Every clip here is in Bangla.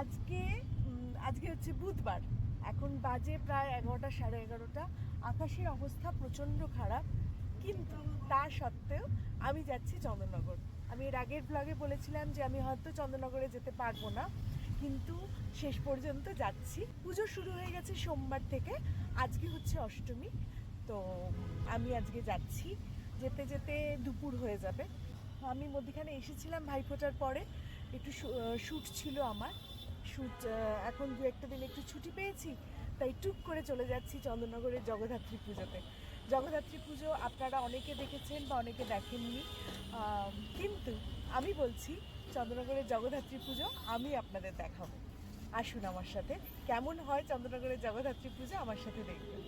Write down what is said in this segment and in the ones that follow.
আজকে আজকে হচ্ছে বুধবার, এখন বাজে প্রায় 11টা সাড়ে 11টা। আকাশের অবস্থা প্রচণ্ড খারাপ, কিন্তু তা সত্ত্বেও আমি যাচ্ছি চন্দননগর। আমি এর আগের ব্লগে বলেছিলাম যে আমি হয়তো চন্দননগরে যেতে পারবো না, কিন্তু শেষ পর্যন্ত যাচ্ছি। পুজো শুরু হয়ে গেছে সোমবার থেকে, আজকে হচ্ছে অষ্টমী। তো আমি আজকে যাচ্ছি, যেতে যেতে দুপুর হয়ে যাবে। আমি মধ্যখানে এসেছিলাম ভাইফোঁটার পরে, একটু শ্যুট ছিল আমার। শ্যুট এখন দু একটা দিন একটু ছুটি পেয়েছি, তাই টুক করে চলে যাচ্ছি চন্দননগরের জগদ্ধাত্রী পুজোতে। জগদ্ধাত্রী পুজো আপনারা অনেকে দেখেছেন বা অনেকে দেখেননি, কিন্তু আমি বলছি চন্দননগরের জগদ্ধাত্রী পুজো আমি আপনাদের দেখাবো। আসুন আমার সাথে, কেমন হয় চন্দননগরের জগদ্ধাত্রী পুজো আমার সাথে দেখবেন।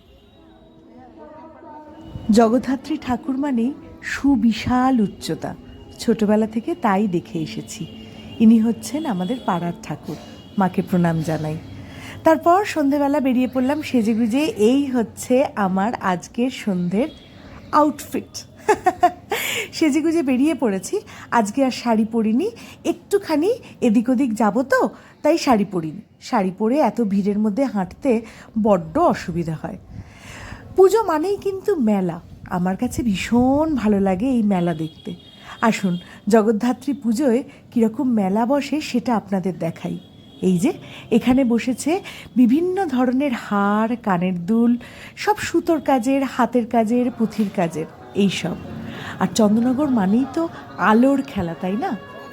জগদ্ধাত্রী ঠাকুর মানেই সুবিশাল উচ্চতা, ছোটবেলা থেকে তাই দেখে এসেছি। ইনি হচ্ছেন আমাদের পাড়ার ঠাকুর, মাকে প্রণাম জানাই। তারপর সন্ধেবেলা বেরিয়ে পড়লাম সেজেগুজে। এই হচ্ছে আমার আজকের সন্ধ্যের আউটফিট। সেজেগুজে বেরিয়ে পড়েছি। আজকে আর শাড়ি পরিনি, একটুখানি এদিক ওদিক যাবো তো, তাই শাড়ি পরিনি। শাড়ি পরে এত ভিড়ের মধ্যে হাঁটতে বড্ড অসুবিধা হয়। পুজো মানেই কিন্তু মেলা, আমার কাছে ভীষণ ভালো লাগে এই মেলা দেখতে। আসুন জগদ্ধাত্রী পুজোয় কীরকম মেলা বসে সেটা আপনাদের দেখাই। এই যে এখানে বসেছে বিভিন্ন ধরনের হার, কানের দুল, সব সুতোর কাজের, হাতের কাজের, পুঁথির কাজের, এই সব। আর চন্দননগর মানেই তো আলোর খেলা, তাই না?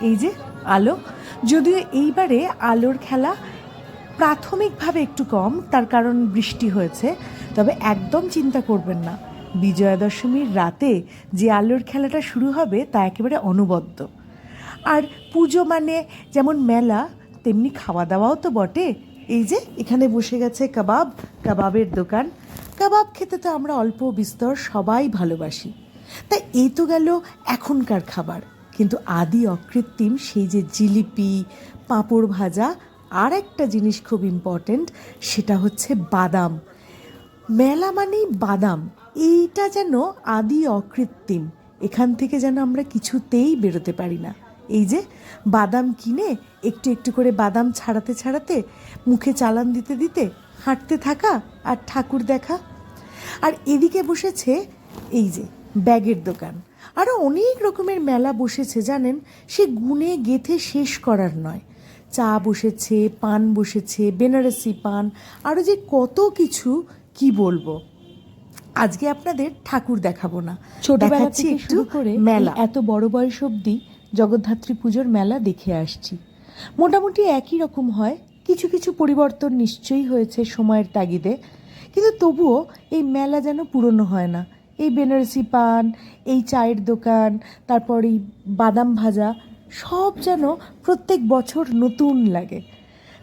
এই যে আলো, যদিও এইবারে আলোর খেলা প্রাথমিকভাবে একটু কম, তার কারণ বৃষ্টি হয়েছে। তবে একদম চিন্তা করবেন না, বিজয়া দশমীর রাতে যে আলোর খেলাটা শুরু হবে তা একেবারে অনবদ্য। আর পুজো মানে যেমন মেলা, তেমনি খাওয়া দাওয়াও তো বটে। এই যে এখানে বসে গেছে কাবাবের দোকান। কাবাব খেতে তো আমরা অল্প বিস্তর সবাই ভালোবাসি, তাই এই তো গেল এখনকার খাবার। কিন্তু আদি অকৃত্রিম সেই যে জিলিপি, পাঁপড় ভাজা, আর একটা জিনিস খুব ইম্পর্ট্যান্ট, সেটা হচ্ছে বাদাম। মেলা মানেই বাদাম, এইটা যেন আদি অকৃত্রিম, এখান থেকে যেন আমরা কিছুতেই বেরোতে পারি না। এই যে বাদাম কিনে একটু একটু করে বাদাম ছাড়াতে ছাড়াতে, মুখে চালান দিতে দিতে হাঁটতে থাকা আর ঠাকুর দেখা। আর এদিকে বসেছে এই যে ব্যাগের দোকান। আরও অনেক রকমের মেলা বসেছে জানেন, সে গুনে গেথে শেষ করার নয়। চা বসেছে, পান বসেছে, বেনারসি পান, আরও যে কত কিছু, কি বলবো। আজকে আপনাদের ঠাকুর দেখাবো না, ছোটবেলা থেকে শুরু করে মেলা, এত বড় বয়স অবধি জগদ্ধাত্রী পুজোর মেলা দেখে আসছি। মোটামুটি একই রকম হয়, কিছু কিছু পরিবর্তন নিশ্চয়ই হয়েছে সময়ের তাগিদে, কিন্তু তবুও এই মেলা যেন পুরনো হয় না। এই বেনারসি পান, এই চায়ের দোকান, তারপর এই বাদাম ভাজা, সব যেন প্রত্যেক বছর নতুন লাগে।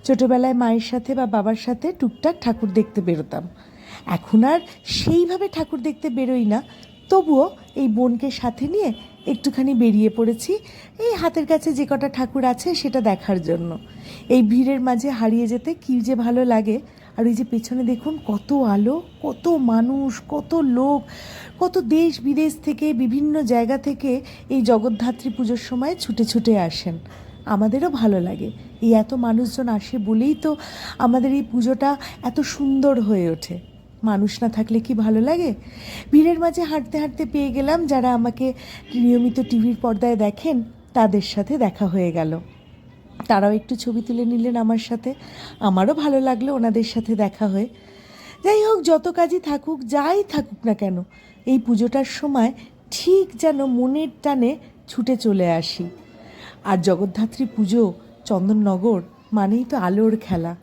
ছোটোবেলায় মায়ের সাথে বা বাবার সাথে টুকটাক ঠাকুর দেখতে বেরোতাম, এখন আর সেইভাবে ঠাকুর দেখতে বেরোই না। তবুও এই বোনকে সাথে নিয়ে একটুখানি বেরিয়ে পড়েছি, এই হাতের কাছে যে কটা ঠাকুর আছে সেটা দেখার জন্য। এই ভিড়ের মাঝে হারিয়ে যেতে কী যে ভালো লাগে। আর ওই যে পেছনে দেখুন কত আলো, কত মানুষ, কত লোক, কত দেশ বিদেশ থেকে, বিভিন্ন জায়গা থেকে এই জগদ্ধাত্রী পুজোর সময় ছুটে ছুটে আসেন। আমাদেরও ভালো লাগে, এই এত মানুষজন আসে বলেই তো আমাদের এই পুজোটা এত সুন্দর হয়ে ওঠে। মানুষ না থাকলে কি ভালো লাগে। ভিড়ের মাঝে হাঁটতে হাঁটতে পেয়ে গেলাম যারা আমাকে নিয়মিত টিভির পর্দায় দেখেন, তাদের সাথে দেখা হয়ে গেল। তারাও একটু ছবি তুলে নিলেন আমার সাথে, আমারও ভালো লাগলো ওনাদের সাথে দেখা হয়ে। যাই হোক, যত কাজই থাকুক, যাই থাকুক না কেন, এই পুজোটার সময় ঠিক যেন মনের টানে ছুটে চলে আসি। আর জগদ্ধাত্রী পুজো, চন্দননগর মানেই তো আলোর খেলা।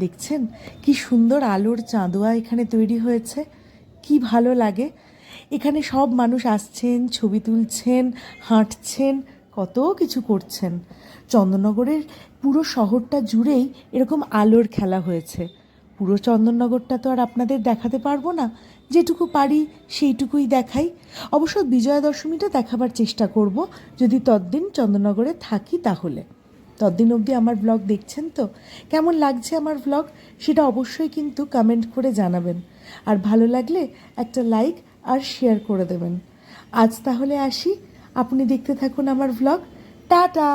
দেখছেন কি সুন্দর আলোর চাঁদোয়া এখানে তৈরি হয়েছে, কি ভালো লাগে। এখানে সব মানুষ আসছেন, ছবি তুলছেন, হাঁটছেন, কত কিছু করছেন। চন্দননগরের পুরো শহরটা জুড়েই এরকম আলোর খেলা হয়েছে। পুরো চন্দননগরটা তো আর আপনাদের দেখাতে পারবো না, যেটুকু পারি সেইটুকুই দেখাই। অবশ্য বিজয়া দশমীটা দেখাবার চেষ্টা করব, যদি ততদিন চন্দননগরে থাকি তাহলে। ততদিন অবধি আমার ব্লগ দেখছেন তো, কেমন লাগছে আমার ব্লগ সেটা অবশ্যই কিন্তু কমেন্ট করে জানাবেন। আর ভালো লাগলে একটা লাইক আর শেয়ার করে দেবেন। আজ তাহলে আসি, আপনি দেখতে থাকুন আমার ব্লগ। টাটা।